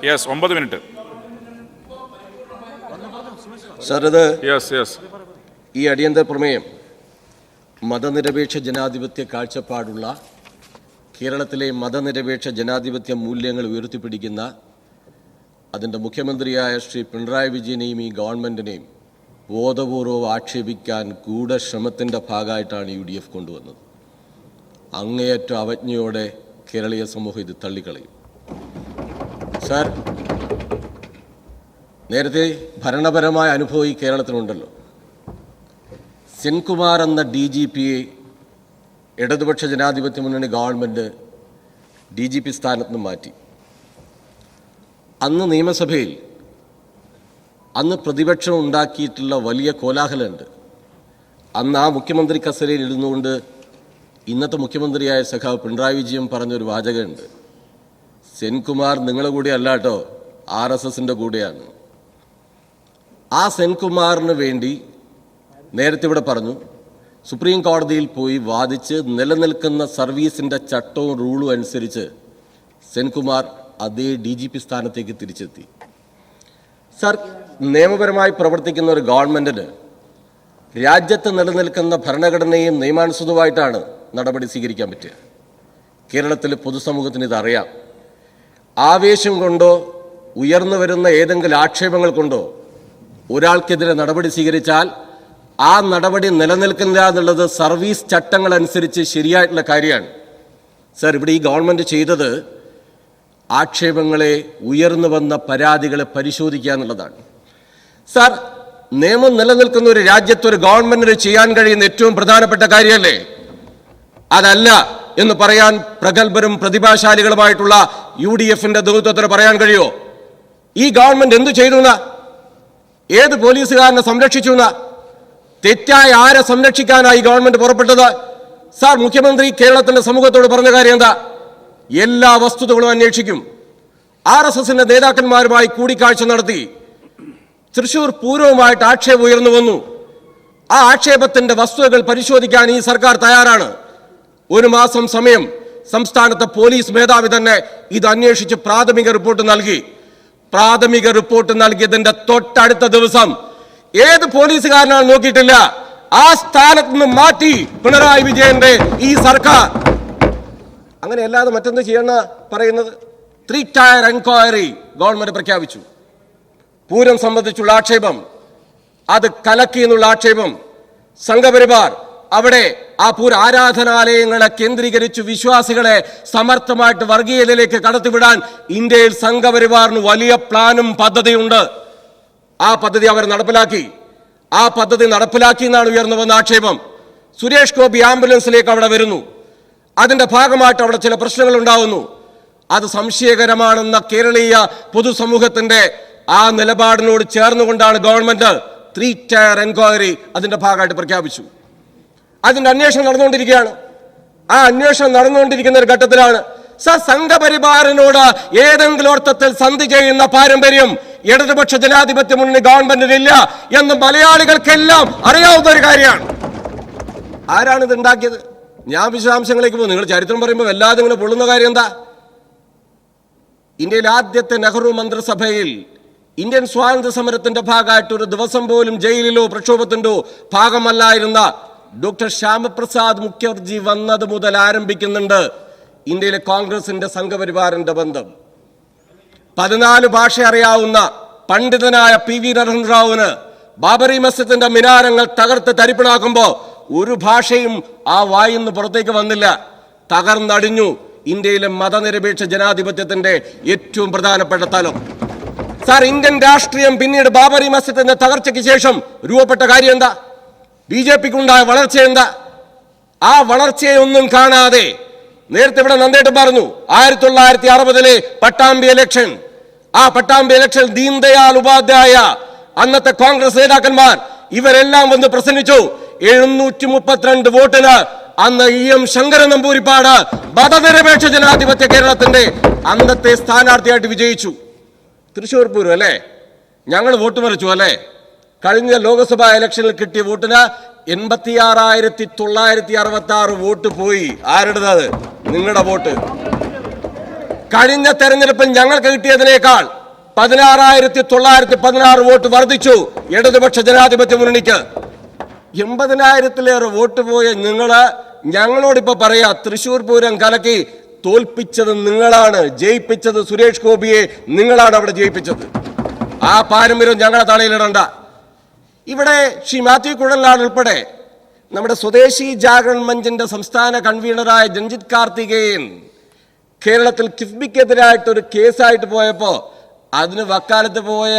Yes 9 minute sir. ഇത് yes ഈ അടിയന്തര പ്രമേയം മതനിരപേക്ഷ ജനാധിപത്യ കാഴ്ചപ്പാടുള്ള കേരളത്തിലെ മതനിരപേക്ഷ ജനാധിപത്യ മൂല്യങ്ങൾ ഉയർത്തിപ്പിടിക്കുന്ന അതിൻ്റെ മുഖ്യമന്ത്രിയായ ശ്രീ പിണറായി വിജയനെയും ഈ ഗവൺമെൻറ്റിനെയും ബോധപൂർവ്വം ആക്ഷേപിക്കാൻ ഗൂഢശ്രമത്തിൻ്റെ ഭാഗമായിട്ടാണ് UDF കൊണ്ടുവന്നത്. അങ്ങേയറ്റ അവജ്ഞയോടെ കേരളീയ സമൂഹം ഇത് തള്ളിക്കളയും. സാർ, നേരത്തെ ഭരണപരമായ അനുഭവം ഈ കേരളത്തിലുണ്ടല്ലോ. സെൻകുമാർ എന്ന DGPയെ ഇടതുപക്ഷ ജനാധിപത്യ മുന്നണി ഗവൺമെൻറ് DGP സ്ഥാനത്ത് നിന്ന് മാറ്റി. അന്ന് നിയമസഭയിൽ അന്ന് പ്രതിപക്ഷം ഉണ്ടാക്കിയിട്ടുള്ള വലിയ കോലാഹലമുണ്ട്. അന്ന് ആ മുഖ്യമന്ത്രി കസേരയിൽ ഇരുന്നുകൊണ്ട് ഇന്നത്തെ മുഖ്യമന്ത്രിയായ സഖാവ് പിണറായി വിജയൻ പറഞ്ഞൊരു വാചകമുണ്ട്: സെൻകുമാർ നിങ്ങളുടെ കൂടെ അല്ല കേട്ടോ, RSSൻ്റെ കൂടെയാണ്. ആ സെൻകുമാറിന് വേണ്ടി നേരത്തെ ഇവിടെ പറഞ്ഞു, സുപ്രീം കോടതിയിൽ പോയി വാദിച്ച് നിലനിൽക്കുന്ന സർവീസിൻ്റെ ചട്ടവും റൂളും അനുസരിച്ച് സെൻകുമാർ അതേ DGP സ്ഥാനത്തേക്ക് തിരിച്ചെത്തി. സർ, നിയമപരമായി പ്രവർത്തിക്കുന്ന ഒരു ഗവൺമെൻറ്റിന് രാജ്യത്ത് നിലനിൽക്കുന്ന ഭരണഘടനയും നിയമാനുസൃതമായിട്ടാണ് നടപടി സ്വീകരിക്കാൻ പറ്റുക. കേരളത്തിലെ പൊതുസമൂഹത്തിന് ഇതറിയാം. ആവേശം കൊണ്ടോ ഉയർന്നു വരുന്ന ഏതെങ്കിലും ആക്ഷേപങ്ങൾ കൊണ്ടോ ഒരാൾക്കെതിരെ നടപടി സ്വീകരിച്ചാൽ ആ നടപടി നിലനിൽക്കില്ല എന്നുള്ളത് സർവീസ് ചട്ടങ്ങൾ അനുസരിച്ച് ശരിയായിട്ടുള്ള കാര്യമാണ്. സർ, ഇവിടെ ഈ ഗവൺമെൻറ് ചെയ്തത് ആക്ഷേപങ്ങളെ, ഉയർന്നു വന്ന പരാതികളെ പരിശോധിക്കുക എന്നുള്ളതാണ്. സർ, നിയമം നിലനിൽക്കുന്ന ഒരു രാജ്യത്ത് ഒരു ഗവൺമെൻറ്റിന് ചെയ്യാൻ കഴിയുന്ന ഏറ്റവും പ്രധാനപ്പെട്ട കാര്യമല്ലേ? അതല്ല എന്ന് പറയാൻ പ്രഗത്ഭരും പ്രതിഭാശാലികളുമായിട്ടുള്ള UDFൻ്റെ നേതൃത്വത്തിന് പറയാൻ കഴിയുമോ? ഈ ഗവൺമെൻറ് എന്തു ചെയ്തു എന്നാ? ഏത് പോലീസുകാരനെ സംരക്ഷിച്ചു എന്നാ? തെറ്റായി ആരെ സംരക്ഷിക്കാനായി ഗവൺമെൻറ് പുറപ്പെട്ടത്? സാർ, മുഖ്യമന്ത്രി കേരളത്തിൻ്റെ സമൂഹത്തോട് പറഞ്ഞ കാര്യം എന്താ? എല്ലാ വസ്തുതകളും അന്വേഷിക്കും. RSSൻ്റെ നേതാക്കന്മാരുമായി കൂടിക്കാഴ്ച നടത്തി. തൃശ്ശൂർ പൂരവുമായിട്ട് ആക്ഷേപം ഉയർന്നു വന്നു. ആ ആക്ഷേപത്തിൻ്റെ വസ്തുതകൾ പരിശോധിക്കാൻ ഈ സർക്കാർ തയ്യാറാണ്. 1 മാസം സമയം സംസ്ഥാനത്തെ പോലീസ് മേധാവി തന്നെ ഇത് അന്വേഷിച്ച് പ്രാഥമിക റിപ്പോർട്ട് നൽകി. പ്രാഥമിക റിപ്പോർട്ട് നൽകിയതിൻ്റെ തൊട്ടടുത്ത ദിവസം ഏത് പോലീസുകാരനാണ് നോക്കിയിട്ടില്ല, ആ സ്ഥാനത്ത് നിന്ന് മാറ്റി പിണറായി വിജയന്റെ ഈ സർക്കാർ. അങ്ങനെ അല്ലാതെ മറ്റെന്ത് ചെയ്യണ പറയുന്നത്? 3 ടയർ എൻക്വയറി ഗവൺമെന്റ് പ്രഖ്യാപിച്ചു. പൂരം സംബന്ധിച്ചുള്ള ആക്ഷേപം, അത് കലക്കി എന്നുള്ള ആക്ഷേപം. സംഘപരിവാർ അവിടെ ആ പൂര ആരാധനാലയങ്ങളെ കേന്ദ്രീകരിച്ച് വിശ്വാസികളെ സമർത്ഥമായിട്ട് വർഗീയതയിലേക്ക് കടത്തിവിടാൻ ഇന്ത്യയിൽ സംഘപരിവാറിന് വലിയ പ്ലാനും പദ്ധതിയുണ്ട്. ആ പദ്ധതി അവർ നടപ്പിലാക്കി. ആ പദ്ധതി നടപ്പിലാക്കി എന്നാണ് ഉയർന്നു വന്ന ആക്ഷേപം. സുരേഷ് ഗോപി ആംബുലൻസിലേക്ക് അവിടെ വരുന്നു. അതിന്റെ ഭാഗമായിട്ട് അവിടെ ചില പ്രശ്നങ്ങൾ ഉണ്ടാവുന്നു. അത് സംശയകരമാണെന്ന കേരളീയ പൊതുസമൂഹത്തിന്റെ ആ നിലപാടിനോട് ചേർന്നുകൊണ്ടാണ് ഗവൺമെന്റ് 3 ടയർ എൻക്വയറി അതിന്റെ ഭാഗമായിട്ട് പ്രഖ്യാപിച്ചു. അതിന്റെ അന്വേഷണം നടന്നുകൊണ്ടിരിക്കുകയാണ്. ആ അന്വേഷണം നടന്നുകൊണ്ടിരിക്കുന്ന ഒരു ഘട്ടത്തിലാണ് സംഘപരിവാറിനോട് ഏതെങ്കിലും അർത്ഥത്തിൽ സന്ധി ചെയ്യുന്ന പാരമ്പര്യം ഇടതുപക്ഷ ജനാധിപത്യ മുന്നണി ഗവൺമെന്റിനില്ല എന്ന് മലയാളികൾക്കെല്ലാം അറിയാവുന്ന ഒരു കാര്യമാണ്. ആരാണ് ഇത് ഉണ്ടാക്കിയത്? ഞാൻ വിശദാംശങ്ങളിലേക്ക് പോകും. നിങ്ങൾ ചരിത്രം പറയുമ്പോൾ വല്ലാതെ ഇങ്ങനെ പൊള്ളുന്ന കാര്യം എന്താ? ഇന്ത്യയിൽ ആദ്യത്തെ നെഹ്റു മന്ത്രിസഭയിൽ ഇന്ത്യൻ സ്വാതന്ത്ര്യ സമരത്തിന്റെ ഭാഗമായിട്ട് ഒരു ദിവസം പോലും ജയിലിലോ പ്രക്ഷോഭത്തിൻ്റെയോ ഭാഗമല്ലായിരുന്ന ഡോക്ടർ ശ്യാമപ്രസാദ് മുഖർജി വന്നത് മുതൽ ആരംഭിക്കുന്നുണ്ട് ഇന്ത്യയിലെ കോൺഗ്രസിന്റെ സംഘപരിവാറിന്റെ ബന്ധം. 14 ഭാഷ അറിയാവുന്ന പണ്ഡിതനായ PV നരസിംഹറാവുവിന് ബാബറി മസ്ജിദിന്റെ മിനാരങ്ങൾ തകർത്ത് തരിപ്പണാക്കുമ്പോൾ ഒരു ഭാഷയും ആ വായിന്ന് പുറത്തേക്ക് വന്നില്ല. തകർന്നടിഞ്ഞു ഇന്ത്യയിലെ മതനിരപേക്ഷ ജനാധിപത്യത്തിന്റെ ഏറ്റവും പ്രധാനപ്പെട്ട തലം. സാർ, ഇന്ത്യൻ രാഷ്ട്രീയം പിന്നീട് ബാബറി മസ്ജിദിന്റെ തകർച്ചയ്ക്ക് ശേഷം രൂപപ്പെട്ട കാര്യം എന്താ? BJPക്കുണ്ടായ വളർച്ച എന്താ? ആ വളർച്ചയൊന്നും കാണാതെ നേരത്തെ ഇവിടെ നന്ദേട്ട് പറഞ്ഞു 1960 പട്ടാമ്പി ഇലക്ഷൻ. ആ പട്ടാമ്പി ഇലക്ഷൻ ദീൻദയാൽ ഉപാധ്യായ അന്നത്തെ കോൺഗ്രസ് നേതാക്കന്മാർ ഇവരെല്ലാം വന്ന് പ്രസംഗിച്ചു. 732 വോട്ടിന് അന്ന് EM ശങ്കരൻ നമ്പൂരിപ്പാട് മതനിരപേക്ഷ ജനാധിപത്യ കേരളത്തിന്റെ അന്നത്തെ സ്ഥാനാർത്ഥിയായിട്ട് വിജയിച്ചു. തൃശ്ശൂർ പൂരം അല്ലേ? ഞങ്ങൾ വോട്ട് മറിച്ചു അല്ലേ? കഴിഞ്ഞ ലോക്സഭാ ഇലക്ഷനിൽ കിട്ടിയ വോട്ടിന് 86,966 വോട്ട് പോയി. ആരുടേത്? നിങ്ങളുടെ വോട്ട്. കഴിഞ്ഞ തെരഞ്ഞെടുപ്പിൽ ഞങ്ങൾക്ക് കിട്ടിയതിനേക്കാൾ 16,916 വോട്ട് വർദ്ധിച്ചു ഇടതുപക്ഷ ജനാധിപത്യ മുന്നണിക്ക്. 80,000-ലേറെ വോട്ട് പോയ ഞങ്ങളോടിപ്പോ പറയാ, തൃശൂർ പൂരം കലക്കി തോൽപ്പിച്ചത് നിങ്ങളാണ്, ജയിപ്പിച്ചത് സുരേഷ് ഗോപിയെ നിങ്ങളാണ് അവിടെ ജയിപ്പിച്ചത്. ആ പാരമ്പര്യം ഞങ്ങളെ തലയിലിടണ്ട. ഇവിടെ ശ്രീ മാത്യു കുഴൽനാട് ഉൾപ്പെടെ നമ്മുടെ സ്വദേശി ജാഗരൺ മഞ്ചിന്റെ സംസ്ഥാന കൺവീനറായ രഞ്ജിത്ത് കാർത്തികേയൻ കേരളത്തിൽ കിഫ്ബിക്കെതിരായിട്ട് ഒരു കേസായിട്ട് പോയപ്പോ അതിന് വക്കാലത്ത് പോയ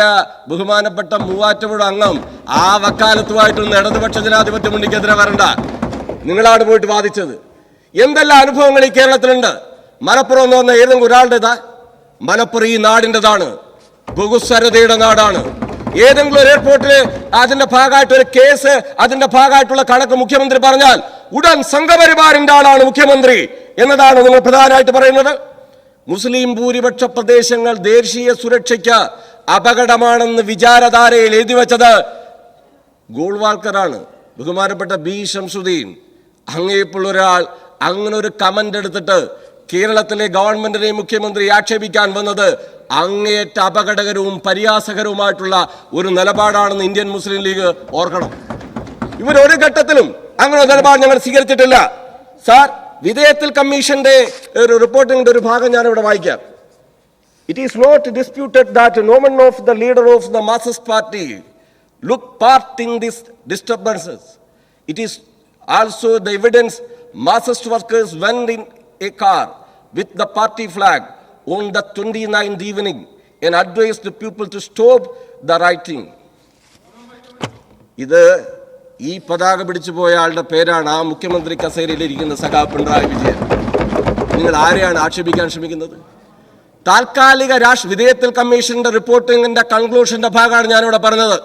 ബഹുമാനപ്പെട്ട മൂവാറ്റുപുഴ അംഗം ആ വക്കാലത്തുമായിട്ടൊന്ന് ഇടതുപക്ഷ ജനാധിപത്യ മുന്നണിക്കെതിരെ വരണ്ട, നിങ്ങളാണ് പോയിട്ട് വാദിച്ചത്. എന്തെല്ലാം അനുഭവങ്ങൾ ഈ കേരളത്തിലുണ്ട്. മലപ്പുറം എന്ന് പറഞ്ഞ ഏതെങ്കിലും ഒരാളുടേതാ? മലപ്പുറം ഈ നാടിൻ്റെതാണ്, ബഹുസ്വരതയുടെ നാടാണ്. ഏതെങ്കിലും ഒരു എയർപോർട്ടിൽ അതിന്റെ ഭാഗമായിട്ട് ഒരു കേസ്, അതിന്റെ ഭാഗമായിട്ടുള്ള കണക്ക് മുഖ്യമന്ത്രി പറഞ്ഞാൽ ഉടൻ സംഘപരിവാറിന്റെ ആളാണ് മുഖ്യമന്ത്രി എന്നതാണ് നിങ്ങൾ പ്രധാനമായിട്ട് പറയുന്നത്. മുസ്ലിം ഭൂരിപക്ഷ പ്രദേശങ്ങൾ ദേശീയ സുരക്ഷയ്ക്ക് അപകടമാണെന്ന് വിചാരധാരയിൽ എഴുതി വെച്ചത് ഗോൾവാൾക്കറാണ്, ബഹുമാനപ്പെട്ട ബി ശംസുദ്ദീൻ. അങ്ങേപ്പോൾ ഒരാൾ അങ്ങനെ ഒരു കമന്റ് എടുത്തിട്ട് കേരളത്തിലെ ഗവൺമെന്റിനെയും മുഖ്യമന്ത്രി ആക്ഷേപിക്കാൻ വന്നത് അങ്ങേയറ്റ അപകടകരവും പരിഹാസകരവുമായിട്ടുള്ള ഒരു നിലപാടാണെന്ന് ഇന്ത്യൻ മുസ്ലിം ലീഗ് ഓർക്കണം. ഇവരൊരു ഘട്ടത്തിലും അങ്ങനെ ഒരു നിലപാട് ഞങ്ങൾ സ്വീകരിച്ചിട്ടില്ല. സാർ, വിധേയത്തിൽ കമ്മീഷന്റെ ഒരു റിപ്പോർട്ടിന്റെ ഒരു ഭാഗം ഞാനിവിടെ വായിക്കാം. It is not disputed that no one of the leader of the Marxist party look part in this disturbances. It is also the evidence Marxist workers went in a car with the party flag on the 29th evening and advised the people to stop the rioting. ഇത് ഈ പതാക പിടിച്ചു പോയ ആളുടെ പേരാണ് ആ മുഖ്യമന്ത്രി കസേരയിൽ ഇരിക്കുന്ന സഖാവ് പിണറായി വിജയൻ. നിങ്ങൾ ആരെയാണ് ആക്ഷേപിക്കാൻ ശ്രമിക്കുന്നത്? താൽക്കാലിക വിധേയത്തിൽ കമ്മീഷന്റെ റിപ്പോർട്ടിങ്ങിന്റെ കൺക്ലൂഷന്റെ ഭാഗമാണ് ഞാനിവിടെ പറഞ്ഞത്.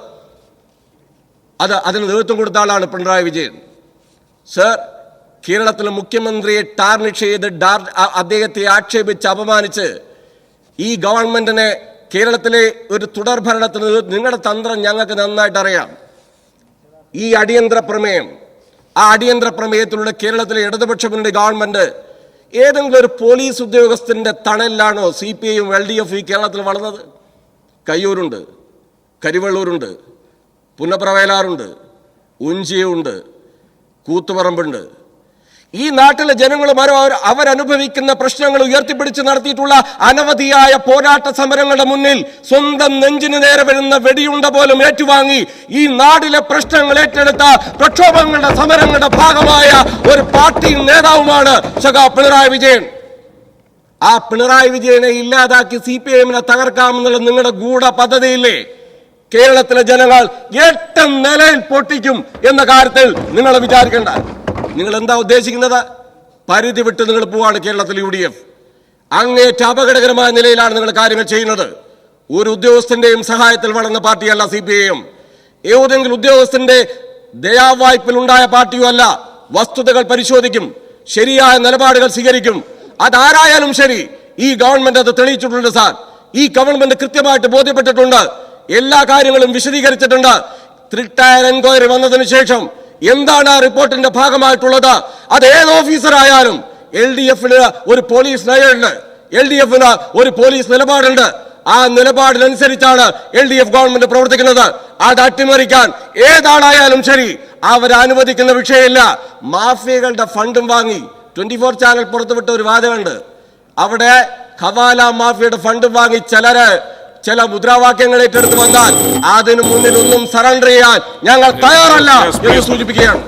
അതിന് നേതൃത്വം കൊടുത്ത ആളാണ് പിണറായി വിജയൻ. സർ, കേരളത്തിലെ മുഖ്യമന്ത്രിയെ ടാർണിഷ് ചെയ്ത് അദ്ദേഹത്തെ ആക്ഷേപിച്ച് അപമാനിച്ച് ഈ ഗവൺമെന്റിനെ കേരളത്തിലെ ഒരു തുടർ ഭരണത്തിന് നിങ്ങളുടെ തന്ത്രം ഞങ്ങൾക്ക് നന്നായിട്ട് അറിയാം. ഈ അടിയന്തര പ്രമേയം, ആ അടിയന്തര പ്രമേയത്തിലൂടെ കേരളത്തിലെ ഇടതുപക്ഷ മുന്നണി ഗവൺമെന്റ് ഏതെങ്കിലും ഒരു പോലീസ് ഉദ്യോഗസ്ഥന്റെ തണലിലാണോ CPIയും LDF ഈ കേരളത്തിൽ വളർന്നത്? കയ്യൂരുണ്ട്, കരിവള്ളൂരുണ്ട്, പുന്നപ്രവയലാറുണ്ട്, ഉഞ്ചിയുണ്ട്, കൂത്തുപറമ്പുണ്ട്. ഈ നാട്ടിലെ ജനങ്ങളും അവരനുഭവിക്കുന്ന പ്രശ്നങ്ങൾ ഉയർത്തിപ്പിടിച്ച് നടത്തിയിട്ടുള്ള അനവധിയായ പോരാട്ട സമരങ്ങളുടെ മുന്നിൽ സ്വന്തം നെഞ്ചിന് നേരെ വരുന്ന വെടിയുണ്ട പോലും ഏറ്റുവാങ്ങി ഈ നാടിലെ പ്രശ്നങ്ങൾ ഏറ്റെടുത്ത പ്രക്ഷോഭങ്ങളുടെ സമരങ്ങളുടെ ഭാഗമായ ഒരു പാർട്ടി നേതാവുമാണ് സഖാവ് പിണറായി വിജയൻ. ആ പിണറായി വിജയനെ ഇല്ലാതാക്കി CPIഎമ്മിനെ തകർക്കാമെന്നുള്ള നിങ്ങളുടെ ഗൂഢ പദ്ധതിയില്ലേ? കേരളത്തിലെ ജനങ്ങൾ 8 നിലയിൽ പൊട്ടിക്കും എന്ന കാര്യത്തിൽ നിങ്ങൾ വിചാരിക്കേണ്ട. നിങ്ങൾ എന്താ ഉദ്ദേശിക്കുന്നത്? പരിധി വിട്ട് നിങ്ങൾ പോവാണ് കേരളത്തിൽ UDF. അങ്ങേറ്റ അപകടകരമായ നിലയിലാണ് നിങ്ങൾ കാര്യങ്ങൾ ചെയ്യുന്നത്. ഒരു ഉദ്യോഗസ്ഥന്റെയും സഹായത്തിൽ വളർന്ന പാർട്ടിയല്ല CPIഎം. ഏതെങ്കിലും ഉദ്യോഗസ്ഥന്റെ ദയാവായ്പിൽ ഉണ്ടായ പാർട്ടിയോ അല്ല. വസ്തുതകൾ പരിശോധിക്കും, ശരിയായ നിലപാടുകൾ സ്വീകരിക്കും. അതാരായാലും ശരി, ഈ ഗവൺമെന്റ് അത് തെളിയിച്ചിട്ടുണ്ട് സാർ. ഈ ഗവൺമെന്റ് കൃത്യമായിട്ട് ബോധ്യപ്പെട്ടിട്ടുണ്ട്, എല്ലാ കാര്യങ്ങളും വിശദീകരിച്ചിട്ടുണ്ട്. 3 ടയർ എൻക്വയറി വന്നതിന് ശേഷം എന്താണ് ആ റിപ്പോർട്ടിന്റെ ഭാഗമായിട്ടുള്ളത്? അത് ഏത് ഓഫീസറായാലും LDFന് ഒരു പോലീസ് നയമുണ്ട്, LDFന് ഒരു പോലീസ് നിലപാടുണ്ട്. ആ നിലപാടിനനുസരിച്ചാണ് LDF ഗവൺമെന്റ് പ്രവർത്തിക്കുന്നത്. അത് അട്ടിമറിക്കാൻ ഏതാളായാലും ശരി അവരനുവദിക്കുന്ന വിഷയമില്ല. മാഫിയകളുടെ ഫണ്ടും വാങ്ങി 24 ചാനൽ പുറത്തുവിട്ട ഒരു വാദമുണ്ട്. അവിടെ ഖവാല മാഫിയയുടെ ഫണ്ടും വാങ്ങി ചില മുദ്രാവാക്യങ്ങൾ ഏറ്റെടുത്ത് വന്നാൽ അതിനു മുന്നിൽ ഒന്നും സറണ്ടർ ചെയ്യാൻ ഞങ്ങൾ തയ്യാറല്ല എന്ന് സൂചിപ്പിക്കുകയാണ്.